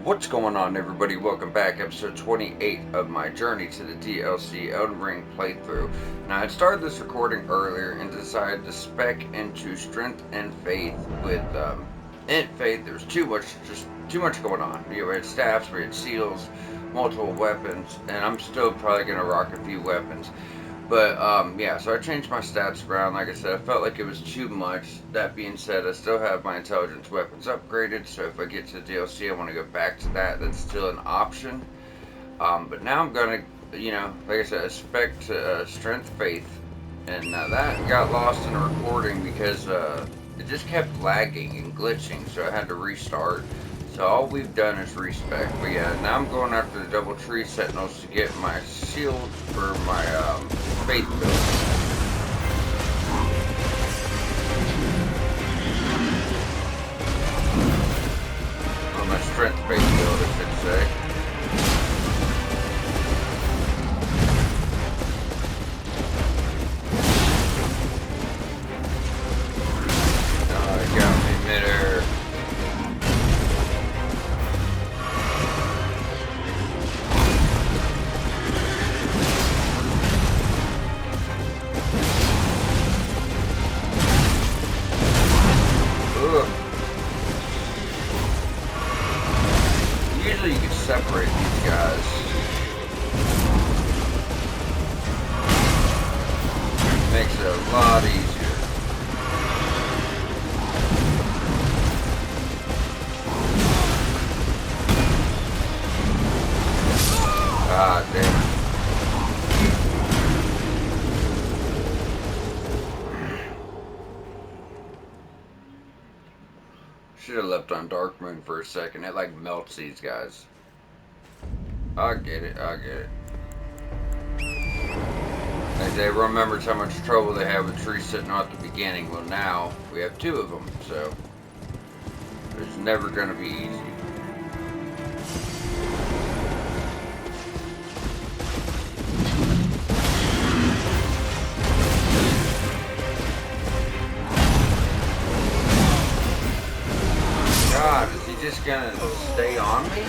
What's going on, everybody? Welcome back, episode 28 of my journey to the DLC Elden Ring playthrough. Now, I started this recording earlier and decided to spec into strength and faith with, in faith, there's too much going on. You know, we had staffs, we had seals, multiple weapons, and I'm still probably going to rock a few weapons. But, yeah, so I changed my stats around. Like I said, I felt like it was too much. That being said, I still have my intelligence weapons upgraded, so if I get to the DLC, I want to go back to that. That's still an option. But now I'm going to, like I said, expect strength, faith. And that got lost in the recording because it just kept lagging and glitching, so I had to restart. So all we've done is respec. But yeah, now I'm going after the double tree sentinels to get my shield for my faith build. Or my strength faith build, I should say. Oh, it got me midair. Usually you can separate these guys. Makes it a lot easier. Ah, damn it. Should have left on Dark Moon for a second. It like melts these guys. I get it. Like they remembers how much trouble they had with trees sitting at the beginning. Well, now we have two of them, so it's never going to be easy. God, is he just gonna stay on me?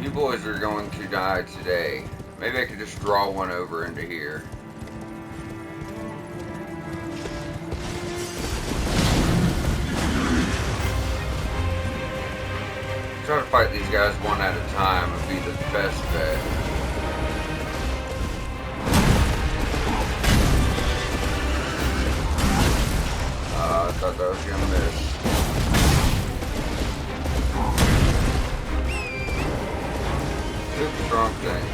You boys are going to die today. Maybe I could just draw one over into here. Try to fight these guys one at a time would be the best bet. I thought that was gonna miss. Super strong thing.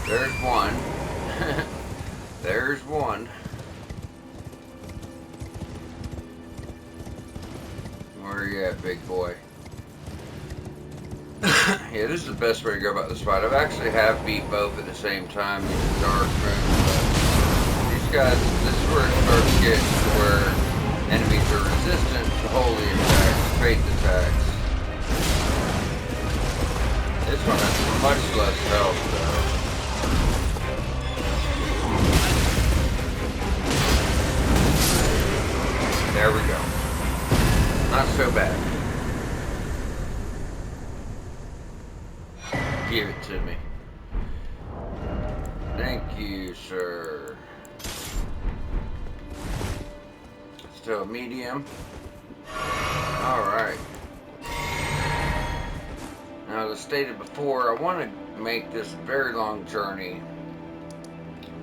There's one. There's one. Where are you at, big boy? Yeah, this is the best way to go about this fight. I've actually beat both at the same time using Dark Moon, but these guys, this is where it starts getting to where enemies are resistant to holy attacks, faith attacks. This one has much less health, though. There we go. Not so bad. Give it to me. Thank you, sir. Still medium. Alright. Now, as stated before, I want to make this very long journey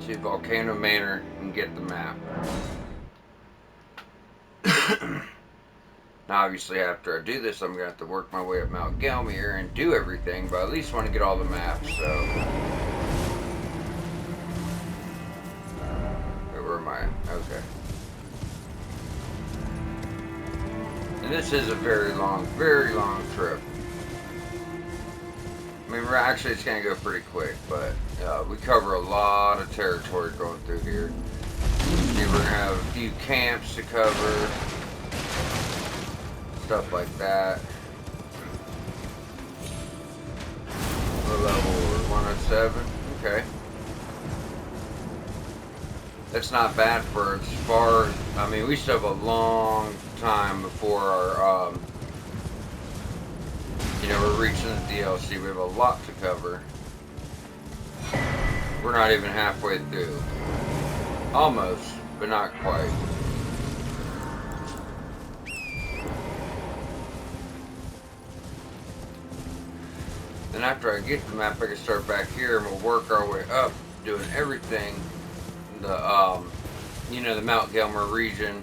to Volcano Manor and get the map. Now, obviously, after I do this, I'm going to have to work my way up Mount Gelmir and do everything, but at least want to get all the maps, so... Where am I? Okay. And this is a very long trip. I mean, actually, it's going to go pretty quick, but we cover a lot of territory going through here. We're going to have a few camps to cover, stuff like that. We're level 107, okay. That's not bad for as far, I mean, we still have a long time before our, you know, we're reaching the DLC. We have a lot to cover. We're not even halfway through. Almost, but not quite. Then after I get the map, I can start back here and we'll work our way up, doing everything. The, you know, the Mount Gelmir region,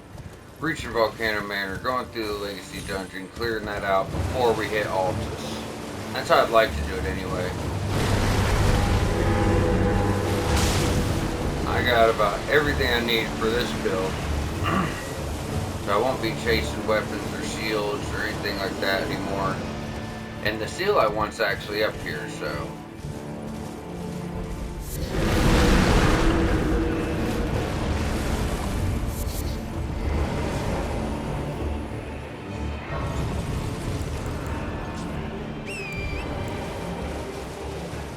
reaching Volcano Manor, going through the Legacy Dungeon, clearing that out before we hit Altus. That's how I'd like to do it anyway. I got about everything I need for this build. So I won't be chasing weapons or shields or anything like that anymore. And the seal I want's actually up here, so...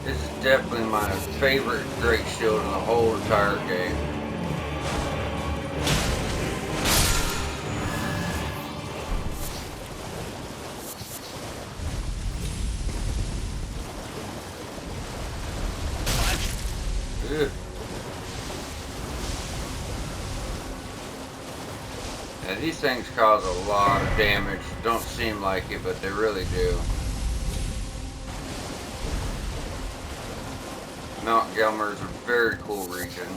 This is definitely my favorite great shield in the whole entire game. Ugh. Now these things cause a lot of damage. Don't seem like it, but they really do. Mount Gelmir is a very cool region.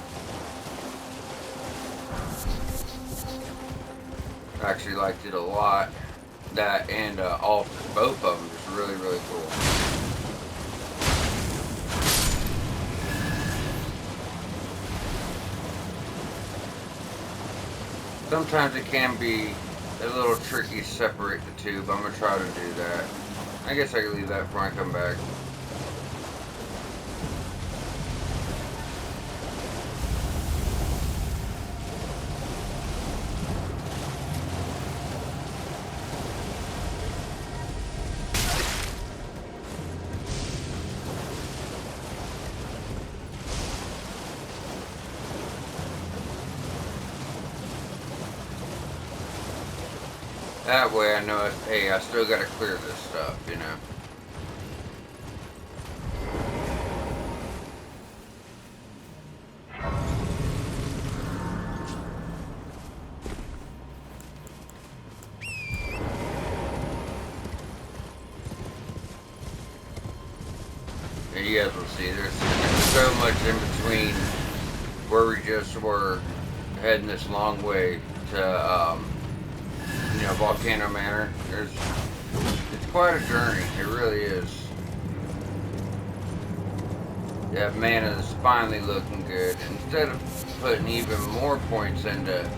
I actually liked it a lot. That and Altus, both of them, just really, really cool. Sometimes it can be a little tricky to separate the two, but I'm going to try to do that. I guess I can leave that before I come back. That way I know, hey, I still gotta clear this stuff, you know. And you guys will see, there's so much in between where we just were heading this long way to, you know, Volcano Manor. It's quite a journey. It really is. Yeah, mana's finally looking good. Instead of putting even more points into,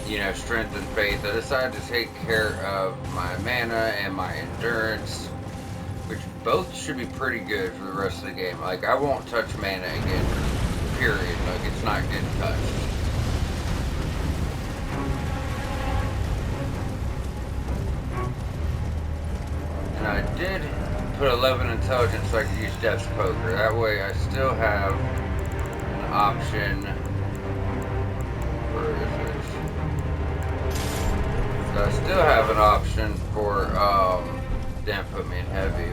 you know, strength and faith, I decided to take care of my mana and my endurance, which both should be pretty good for the rest of the game. Like, I won't touch mana again, period. Like, it's not getting touched. I did put 11 intelligence so I could use Death's Poker. That way I still have an option. Where is So I still have an option for, damn, put me in heavy.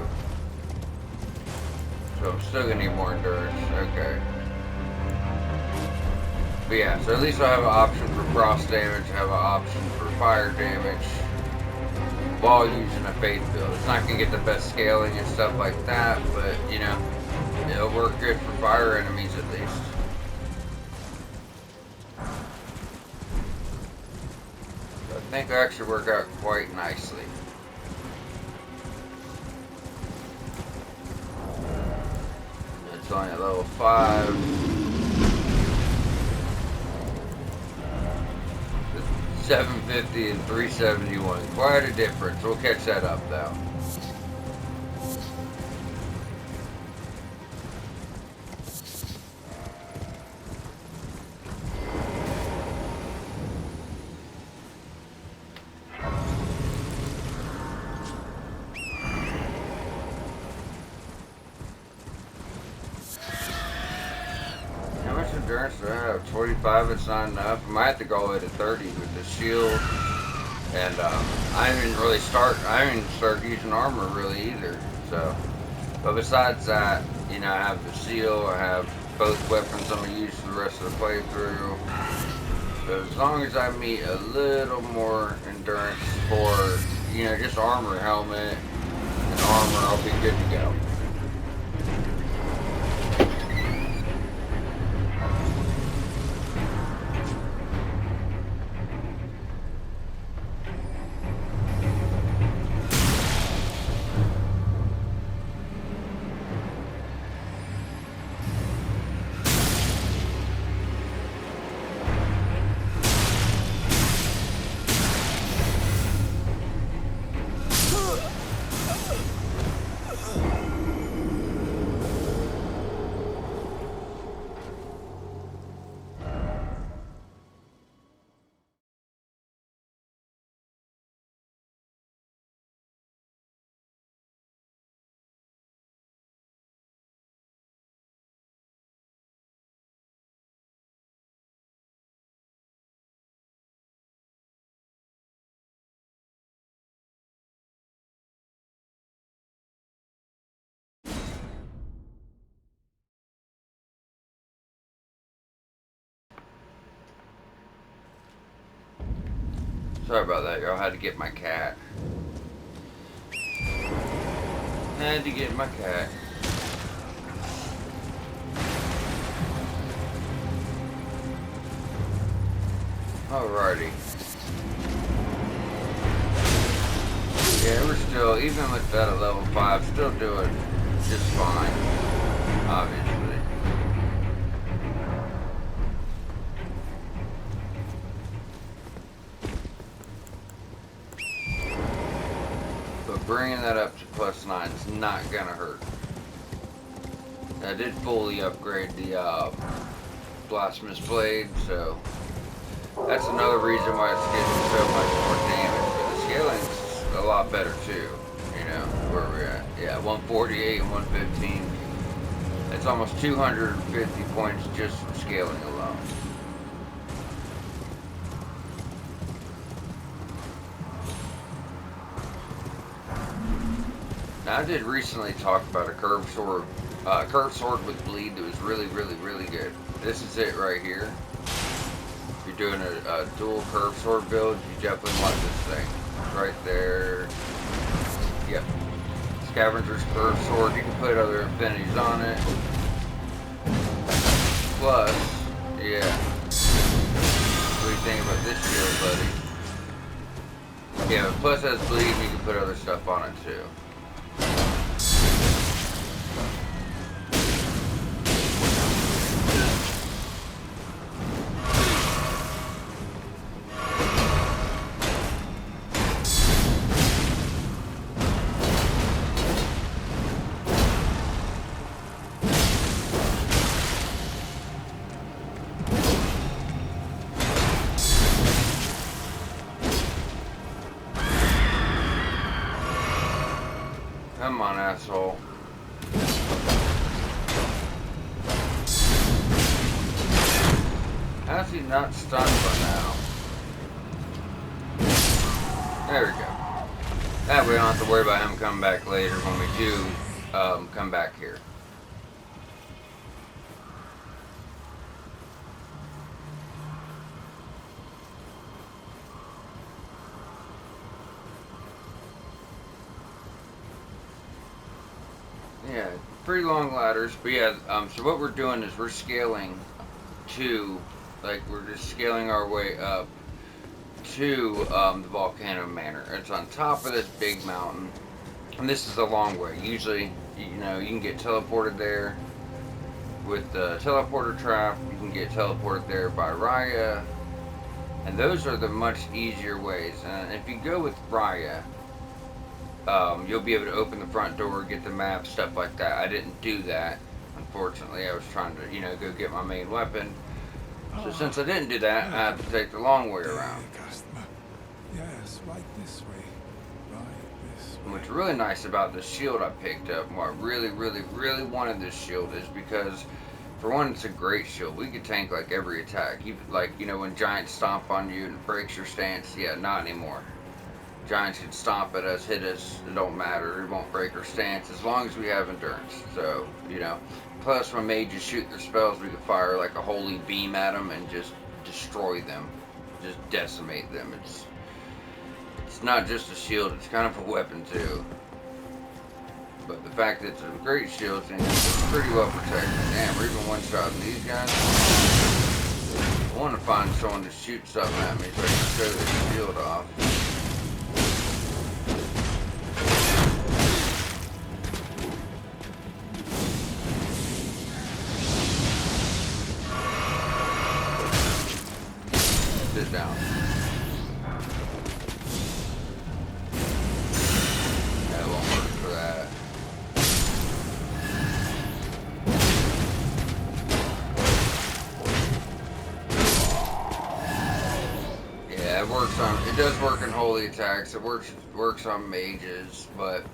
So I'm still gonna need more endurance. Okay. But yeah, so at least I have an option for frost damage, I have an option for fire damage while using a faith build. It's not gonna get the best scaling and stuff like that, but you know, it'll work good for fire enemies at least. So I think it'll actually work out quite nicely. It's only at level 5. 750 and 371. Quite a difference. We'll catch that up though. How much endurance do I have? 25, it's not enough. I might have to go all the way to 30 with the shield. And I didn't start using armor really either. So, but besides that, you know, I have the seal, I have both weapons I'm gonna use for the rest of the playthrough. So as long as I meet a little more endurance for, you know, just armor, helmet, and armor, I'll be good to go. Sorry about that, y'all. Had to get my cat. Had to get my cat. Alrighty. Yeah, we're still, even with that at level 5, still doing just fine. Obviously. Bringing that up to +9 is not gonna hurt. I did fully upgrade the blasphemous blade, so that's another reason why it's getting so much more damage. But the scaling's a lot better too. You know where we're at. Yeah, 148 and 115. It's almost 250 points just from scaling alone. Now, I did recently talk about a curved sword with bleed that was really, really, really good. This is it right here. If you're doing a dual curved sword build, you definitely want this thing. Right there. Yep. Scavenger's curved sword. You can put other infinities on it. Plus, yeah. What do you think about this shield, buddy? Yeah, but plus has bleed, you can put other stuff on it too. Come on, asshole. How's he not stunned by now? There we go. That way we don't have to worry about him coming back later when we do come back here. Yeah, pretty long ladders, but yeah, so what we're doing is we're scaling to, like, we're just scaling our way up to the Volcano Manor. It's on top of this big mountain, and this is a long way. Usually, you know, you can get teleported there with the teleporter trap, you can get teleported there by Raya, and those are the much easier ways. And if you go with Raya, you'll be able to open the front door, get the map, stuff like that. I didn't do that, unfortunately. I was trying to, you know, go get my main weapon. So since I didn't do that, I had to take the long way around. Yes, right this way. Right this way. What's really nice about this shield I picked up, and what I really, really, really wanted this shield is because, for one, it's a great shield. We could tank like every attack. Like, you know, when giants stomp on you and it breaks your stance, yeah, not anymore. Giants can stomp at us, hit us, it don't matter, it won't break our stance as long as we have endurance. So, you know, plus when mages shoot their spells, we can fire like a holy beam at them and just destroy them, just decimate them. It's not just a shield, it's kind of a weapon too. But the fact that it's a great shield, it's pretty well protected. Damn, we're even one-shotting these guys. I want to find someone to shoot something at me so I can show this shield off. Sit down. That won't work for that. Yeah, it works on. It does work in holy attacks. It works on mages, but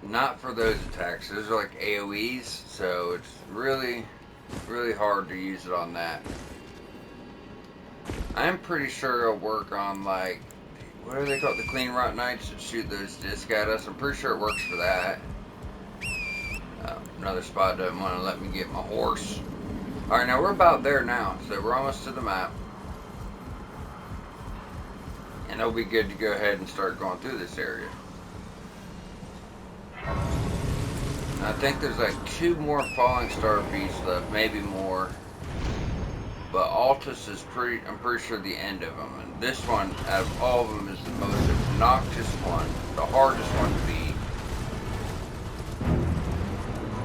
not for those attacks. Those are like AoEs, so it's really hard to use it on that. I'm pretty sure it'll work on, like, what are they called? The Clean Rot Knights that shoot those discs at us. I'm pretty sure it works for that. Another spot doesn't want to let me get my horse. Alright, now we're about there now, so we're almost to the map. And it'll be good to go ahead and start going through this area. I think there's like 2 more Falling Star beasts left, maybe more. But Altus is I'm pretty sure the end of them. And this one, out of all of them, is the most obnoxious one, the hardest one to beat.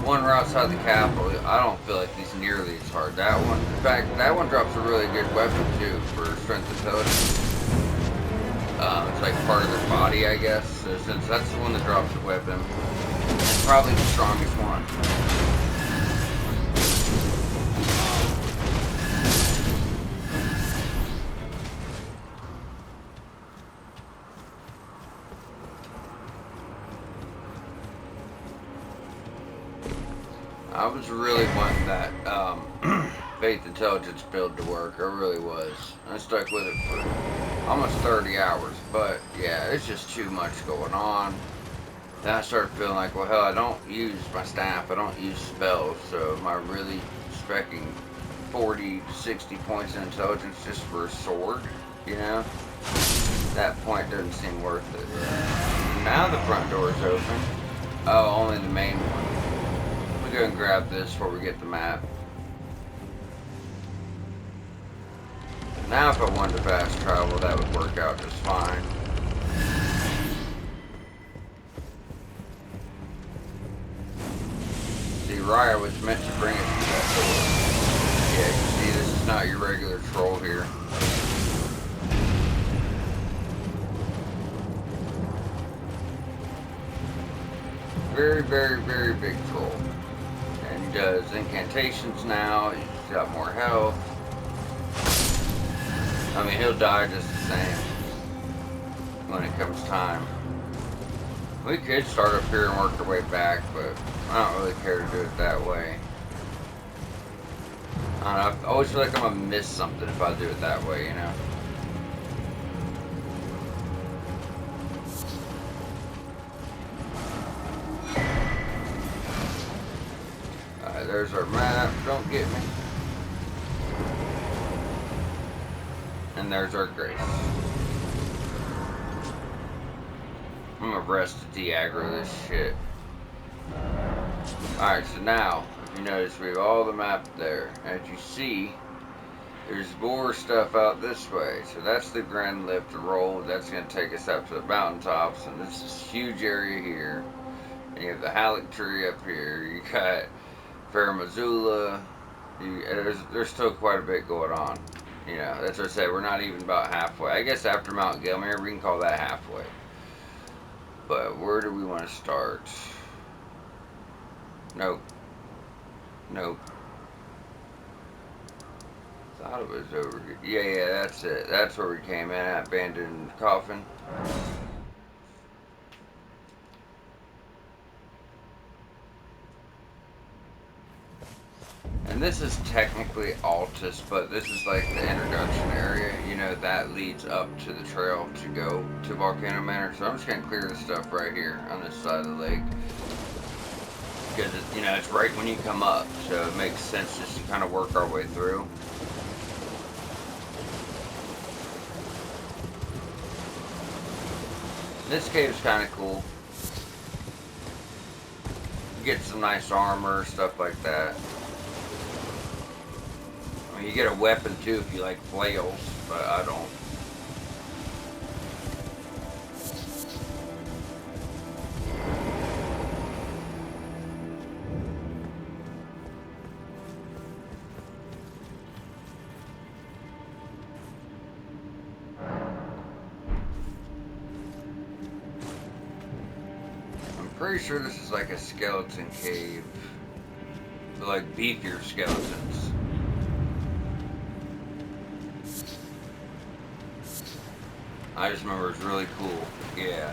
One right outside the capital, I don't feel like he's nearly as hard. That one, in fact, that one drops a really good weapon too for strength intelligence. It's like part of their body, I guess. So since that's the one that drops the weapon, it's probably the strongest one. I was really wanting that faith intelligence build to work. I really was. I stuck with it for almost 30 hours. But yeah, it's just too much going on. Then I started feeling like, well, hell, I don't use my staff. I don't use spells. So am I really specking 40 to 60 points in intelligence just for a sword? You know? That point doesn't seem worth it. Now the front door is open. Oh, only the main one. Go and grab this before we get the map. Now if I wanted to fast travel, that would work out just fine. See, Raya was meant to bring us to that door. Yeah, you see, this is not your regular troll here. Very, very, very big troll. He does incantations now. He's got more health. I mean, he'll die just the same when it comes time. We could start up here and work our way back, but I don't really care to do it that way. I don't know, I always feel like I'm gonna miss something if I do it that way, you know? Alright, there's our map. Don't get me. And there's our grace. I'm gonna rest to de-aggro this shit. Alright, so now, if you notice, we have all the map there. As you see, there's more stuff out this way. So that's the Grand Lift Road. That's gonna take us up to the mountaintops. And this is a huge area here. And you have the Halleck tree up here. You got Fairmazula. There's still quite a bit going on. You know, that's what I said. We're not even about halfway. I guess after Mount Gilmere, we can call that halfway. But where do we want to start? Nope. Nope. Thought it was over here. Yeah, that's it. That's where we came in at. Abandoned coffin. And this is technically altus, but this is like the introduction area. You know, that leads up to the trail to go to Volcano Manor. So I'm just going to clear this stuff right here on this side of the lake. Because, you know, it's right when you come up. So it makes sense just to kind of work our way through. This cave's kind of cool. You get some nice armor, stuff like that. I mean, you get a weapon too if you like flails, but I don't. I'm pretty sure this is like a skeleton cave. But like beefier skeletons. I just remember it's really cool. Yeah.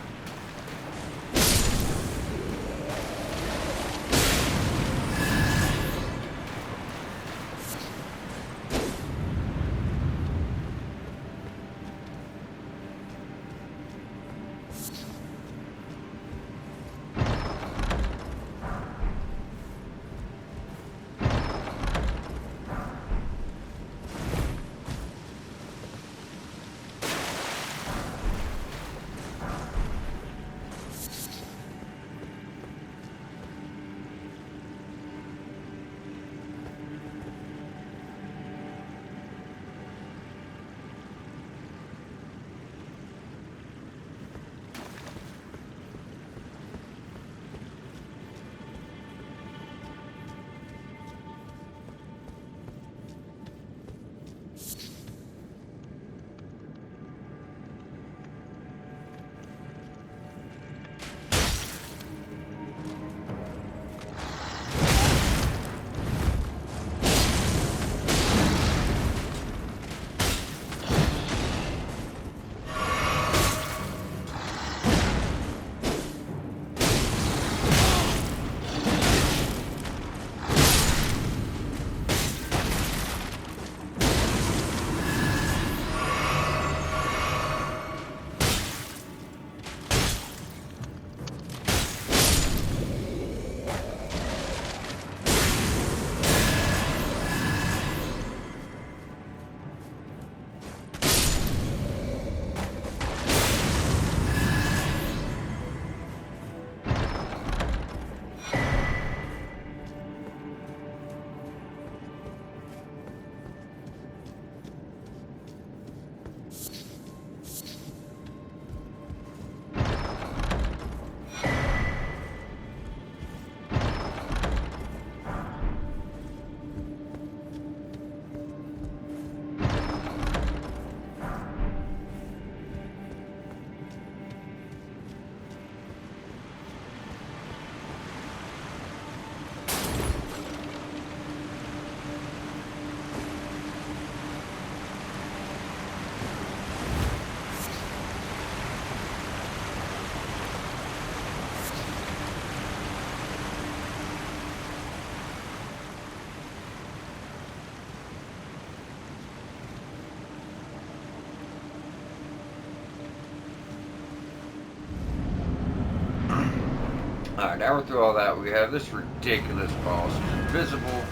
Alright, now we're through all that. We have this ridiculous boss. invisible.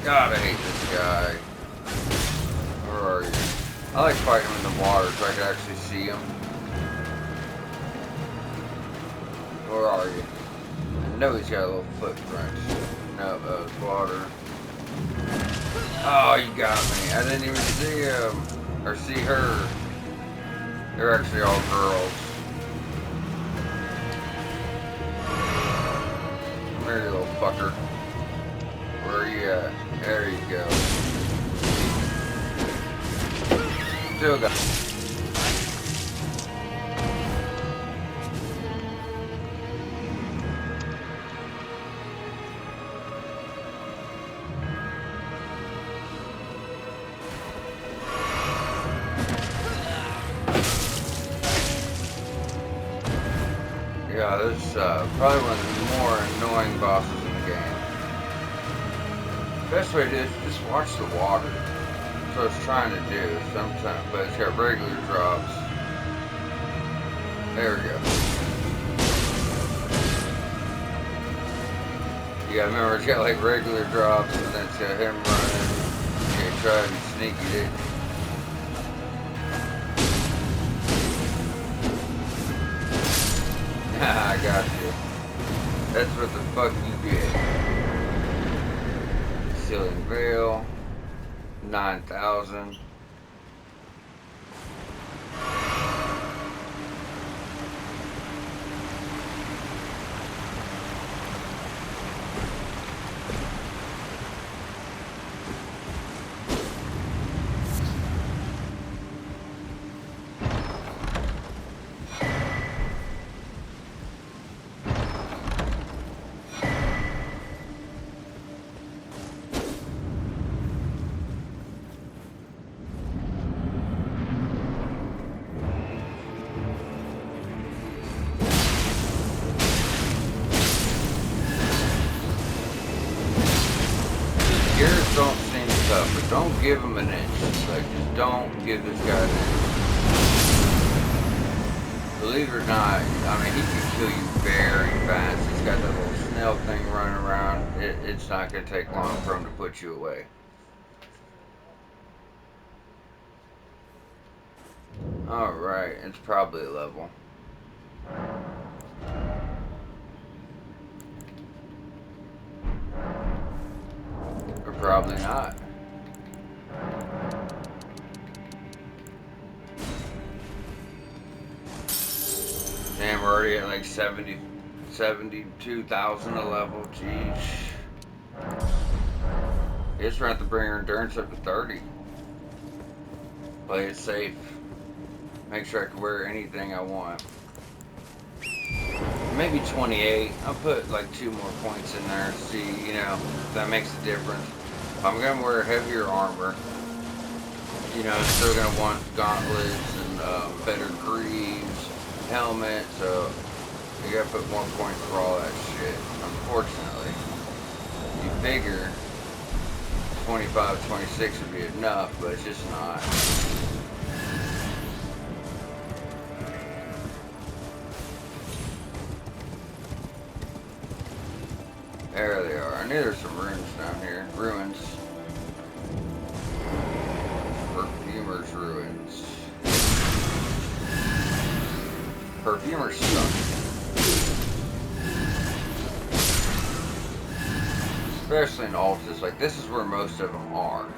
God, I hate this guy. Where are you? I like fighting him in the water so I can actually see him. Where are you? I know he's got a little footprint. No, it's water. Oh, you got me. I didn't even see him. Or see her. They're actually all girls. Come here, you little fucker. Where are you at? There you go. Still got. Yeah, this is probably one of the more annoying bosses in the game. Best way to do it is just watch the water. That's what I was trying to do sometimes, but it's got regular drops. There we go. Yeah, remember it's got like regular drops and then it's got him running. You try to be sneaky, dude. I got you. That's what the fuck you get. Ceiling Veil. 9,000. Gears don't seem tough, but don't give him an inch. Like, just don't give this guy an inch. Believe it or not, I mean, he can kill you very fast. He's got that little snail thing running around. It's not going to take long for him to put you away. Alright, it's probably a level. Or probably not. Damn, we're already at like 72,000 a level. Jeez. I guess we're going to have to bring our endurance up to 30. Play it safe. Make sure I can wear anything I want. Maybe 28. I'll put like 2 more points in there. See, you know, if that makes a difference. I'm going to wear heavier armor. You know, I'm still going to want gauntlets and better greaves, helmet. So you got to put more points for all that shit. Unfortunately. You figure 25, 26 would be enough, but it's just not. There they are. I knew there's some ruins down here. Ruins. Perfumer's ruins. Perfumer's stuff. Especially in altus. Like, this is where most of them are.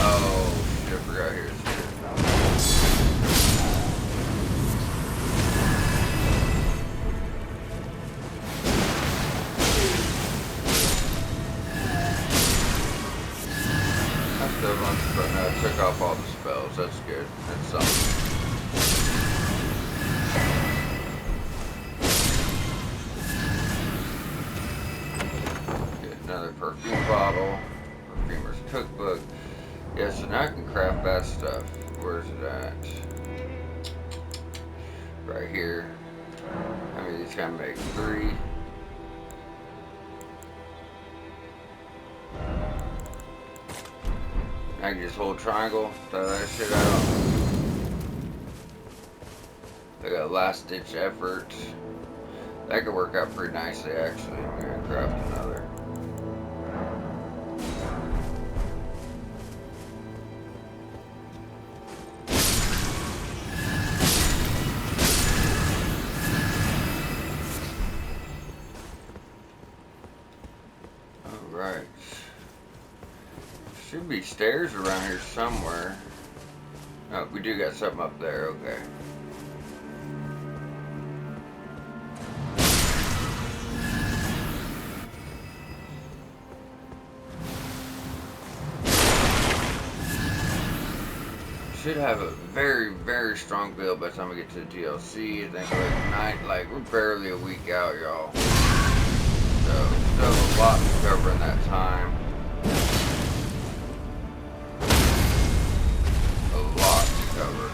Oh, shit, I forgot here's shit. But no, it took off all the spells. That's good. That's something. Get another perfume bottle. Perfumer's cookbook. Yeah, so now I can craft that stuff. Where's it at? Right here. I mean, these gotta make 3. I can just hold triangle, throw that shit out. I got last ditch effort. That could work out pretty nicely, actually. I'm gonna craft another. Alright. Should be stairs around here somewhere. Oh, we do got something up there, okay. Should have a very, very strong build by the time we get to the DLC. I think we're barely a week out, y'all. So, still a lot to cover in that time. A lot to cover.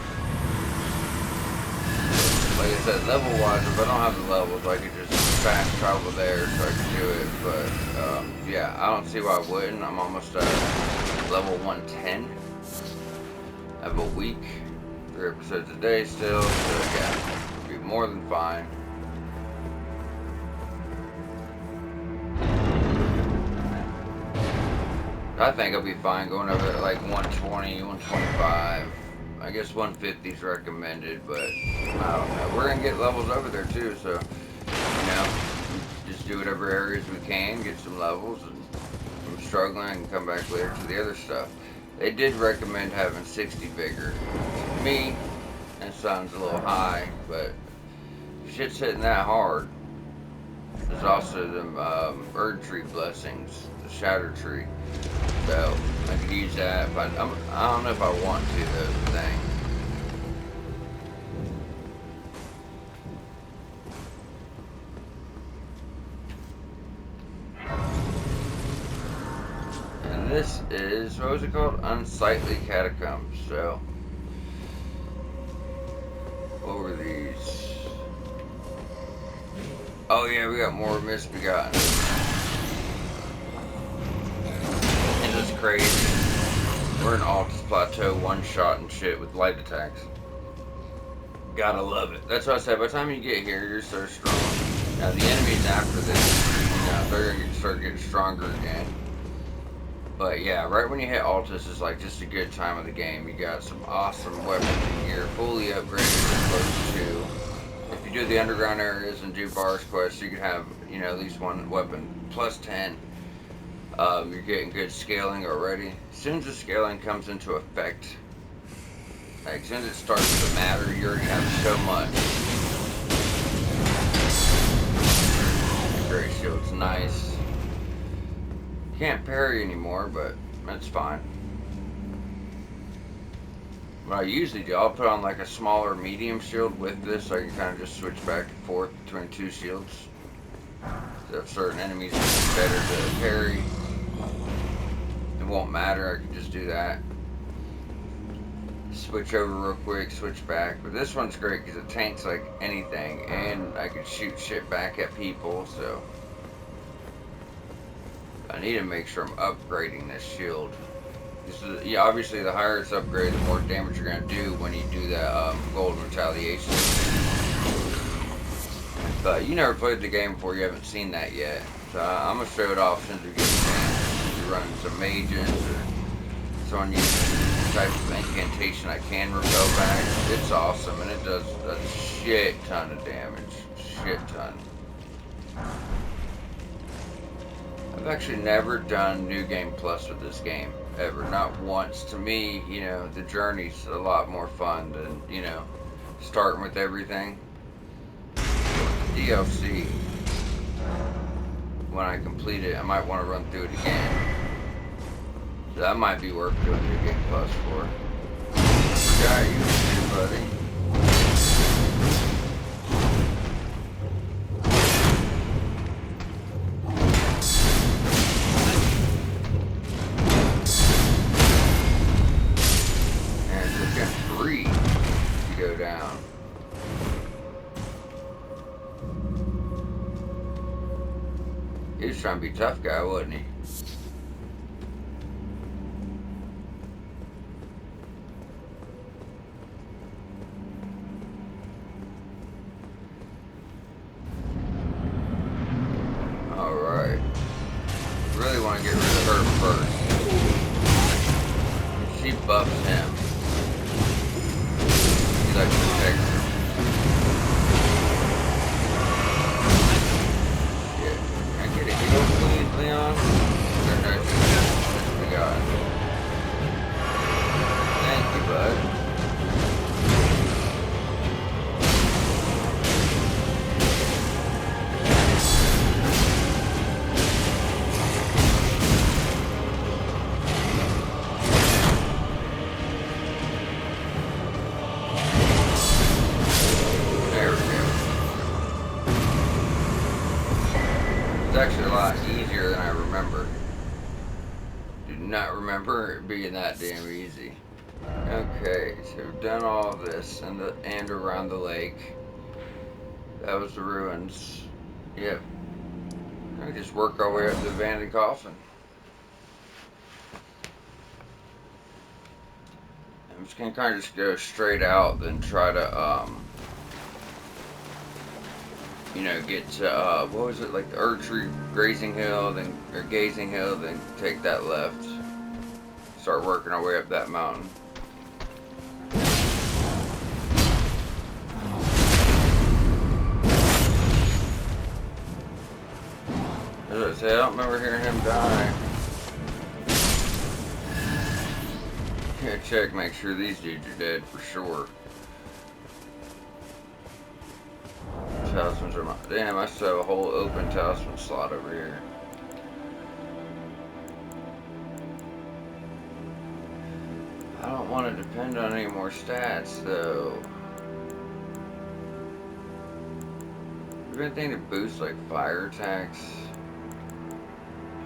Like I said, level-wise, if I don't have the levels, I could just fast travel there so I could do it. But, yeah, I don't see why I wouldn't. I'm almost at level 110. I have a week, 3 episodes a day still, so yeah, it'll be more than fine. I think I'll be fine going over at like 120, 125. I guess 150 is recommended, but I don't know. We're gonna get levels over there too, so you know, just do whatever areas we can, get some levels, and if I'm struggling, I can come back later to the other stuff. They did recommend having 60 vigor. To me, that sounds a little high, but if shit's hitting that hard. There's also the Erd Tree blessings, the Shatter Tree. So I could use that, but I don't know if I want to, though, the thing. And this is, what was it called? Unsightly Catacombs. So, what were these? Oh yeah, we got more Misbegotten. And it's crazy. We're in Altus Plateau, one-shot and shit with light attacks. Gotta love it. That's what I said, by the time you get here, you're so strong. Now the enemies after this, you know, they're gonna start getting stronger again. But yeah, right when you hit Altus is like just a good time of the game. You got some awesome weapons in here, fully upgraded as close to. If you do the underground areas and do bars quests, you can have, you know, at least one weapon plus 10. You're getting good scaling already. As soon as the scaling comes into effect, like as soon as it starts to matter, you already have so much. Great shield's nice. Can't parry anymore, but that's fine. What I usually do, I'll put on like a smaller medium shield with this, so I can kind of just switch back and forth between two shields. So if certain enemies are better to parry, it won't matter, I can just do that. Switch over real quick, switch back. But this one's great because it tanks like anything, and I can shoot shit back at people, so I need to make sure I'm upgrading this shield. This is, yeah, obviously the higher it's upgraded, the more damage you're going to do when you do that golden retaliation. But you never played the game before, you haven't seen that yet. So I'm going to show it off since we get a chance. If you're running some mages or someone using type of incantation I can repel back. It's awesome, and it does a shit ton of damage. Shit ton. I've actually never done New Game Plus with this game, ever. Not once. To me, you know, the journey's a lot more fun than, you know, starting with everything. DLC, when I complete it, I might want to run through it again. So that might be worth doing New Game Plus for. Forgot you here, buddy. Down. He was trying to be a tough guy, wasn't he? buffs him. He like protects him. Yeah. Can I get a heal, please, Leon? That's what we got. Thank you, bud. It's actually a lot easier than I remember. Do not remember it being that damn easy. Okay, so we've done all of this and around the lake. That was the ruins. Yep. We just work our way up to the abandoned coffin. I'm just gonna kind of just go straight out, then try to you know, get to, what was it, like the Archery Grazing Hill, then, or Gazing Hill, then take that left. Start working our way up that mountain. As I say, I don't remember hearing him die. Gotta check, make sure these dudes are dead for sure. Talismans are my... Damn, I still have a whole open talisman slot over here. I don't want to depend on any more stats, though. Is there anything to boost, like, fire attacks?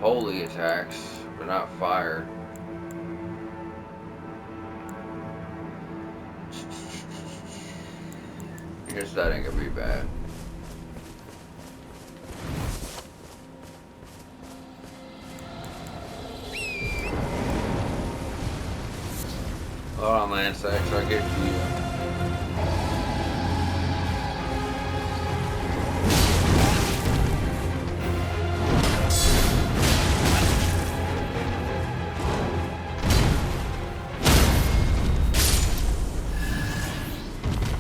Holy attacks, but not fire. I guess that ain't gonna be bad. Hold on, Lance, I'll get to you.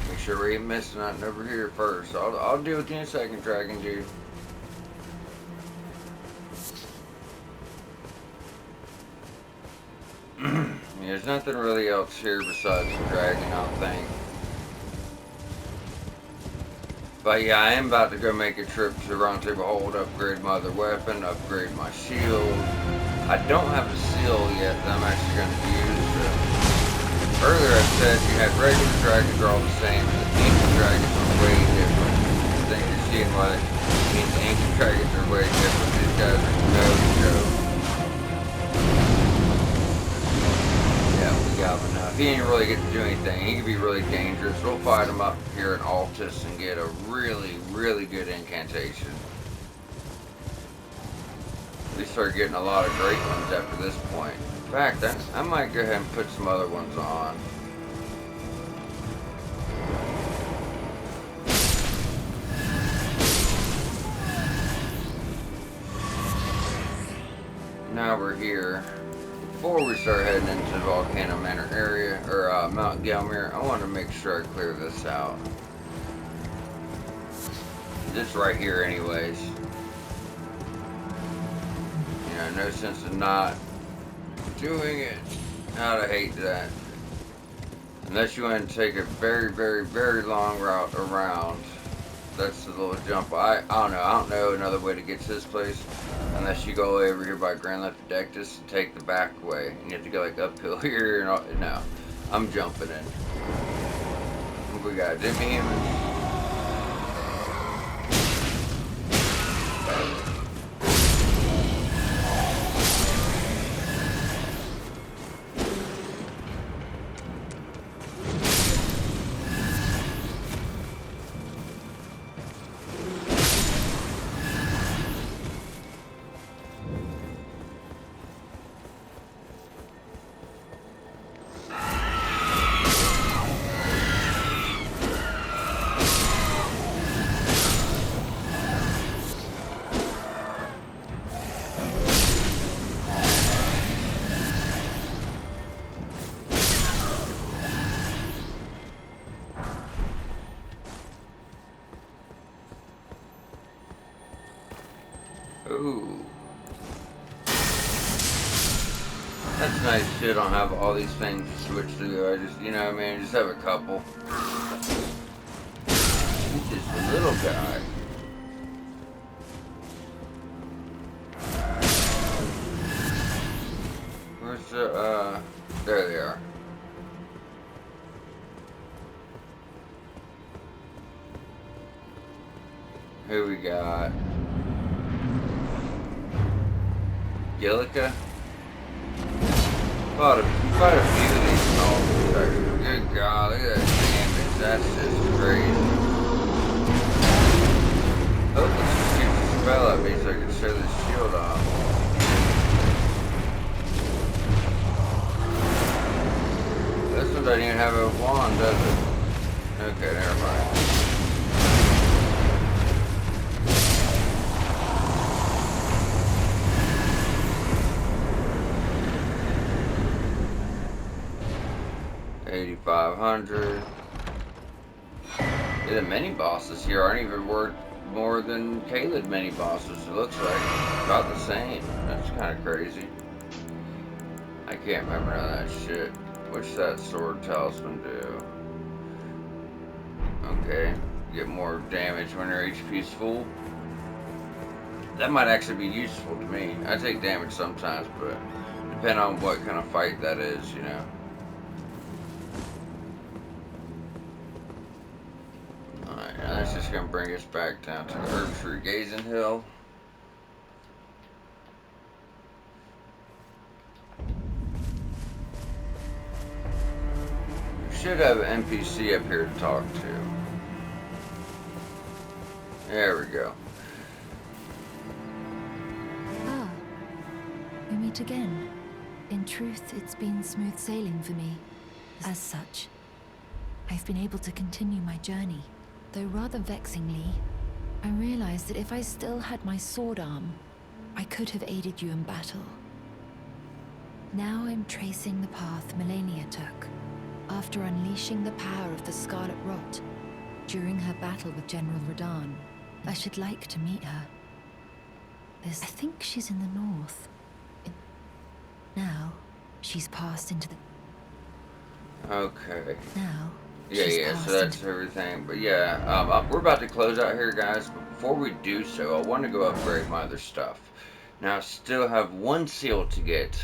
Make sure we ain't missing nothing over here first. I'll deal with you in a second, Dragon Dude. There's nothing really else here besides the dragon, I don't think. But yeah, I am about to go make a trip to Roundtable Hold, upgrade my other weapon, upgrade my shield. I don't have a seal yet that I'm actually going to use. Earlier I said you had regular dragons are all the same, and the ancient dragons are way different. I think you're seeing why the ancient dragons are way different. These guys are no joke. Enough. He ain't really get to do anything. He can be really dangerous. We'll fight him up here in Altus and get a really, really good incantation. We start getting a lot of great ones after this point. In fact, I might go ahead and put some other ones on. Now we're here. Before we start heading into the Volcano Manor area, or Mount Gelmir, I want to make sure I clear this out. This right here anyways. You know, no sense in not doing it. I'd hate that. Unless you want to take a very, very, very long route around. That's the little jump. I don't know. I don't know another way to get to this place unless you go over here by Grand Lepidectus and take the back way. And you have to go like uphill here and all. No, I'm jumping in. What we got? Demi Humans. nice too. I don't have all these things to switch to. I just, you know what I mean? Just have a couple. He's just a little guy. Where's the, there they are. Who we got? Gillica? Quite a few of these novels, actually. Good God, look at that damage. That's just crazy. Oh, let's just shoot the spell at me so I can show this shield off. This one doesn't even have a wand, does it? Okay, never mind. $8,500. Yeah, the mini bosses here aren't even worth more than Caelid mini bosses. It looks like about the same. That's kind of crazy. I can't remember none of that shit. What's that sword talisman do? Okay, get more damage when your HP's full. That might actually be useful to me. I take damage sometimes, but depending on what kind of fight that is, you know. Alright, now that's just gonna bring us back down to the Herb Tree Gazing Hill. We should have an NPC up here to talk to. There we go. Ah, we meet again. In truth, it's been smooth sailing for me. As such, I've been able to continue my journey. Though rather vexingly, I realized that if I still had my sword arm, I could have aided you in battle. Now I'm tracing the path Melania took, after unleashing the power of the Scarlet Rot during her battle with General Radahn. I should like to meet her. I think she's in the north. Now, she's passed into the... Okay. Now, Yeah, so that's everything. But yeah, we're about to close out here, guys. But before we do so, I want to go upgrade my other stuff. Now, I still have one seal to get.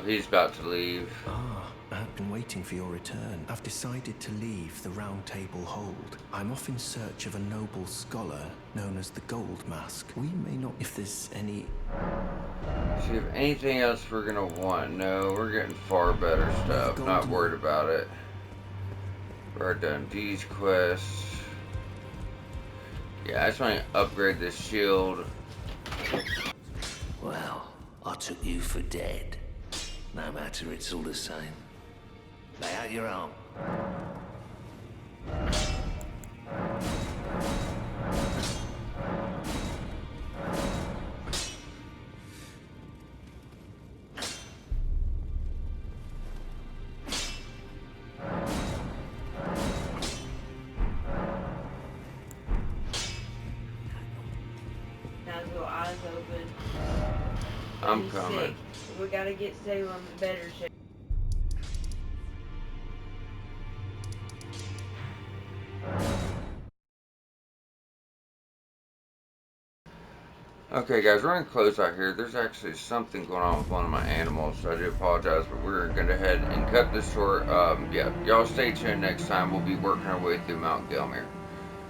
He's about to leave. Ah, I've been waiting for your return. I've decided to leave the Round Table Hold. I'm off in search of a noble scholar known as the Gold Mask. We may not, if there's any... See if anything else we're gonna want. No, we're getting far better stuff. Not worried about it. We're done these quests. Yeah, I just want to upgrade this shield. Well, I took you for dead. No matter, it's all the same. Lay out your arm. Now go eyes open. I'm He's coming. sick. We gotta get Salem in better shape. Okay, guys, we're gonna close out here. There's actually something going on with one of my animals, so I do apologize, but we're gonna head and cut this short. Yeah, y'all stay tuned next time. We'll be working our way through Mount Gelmir.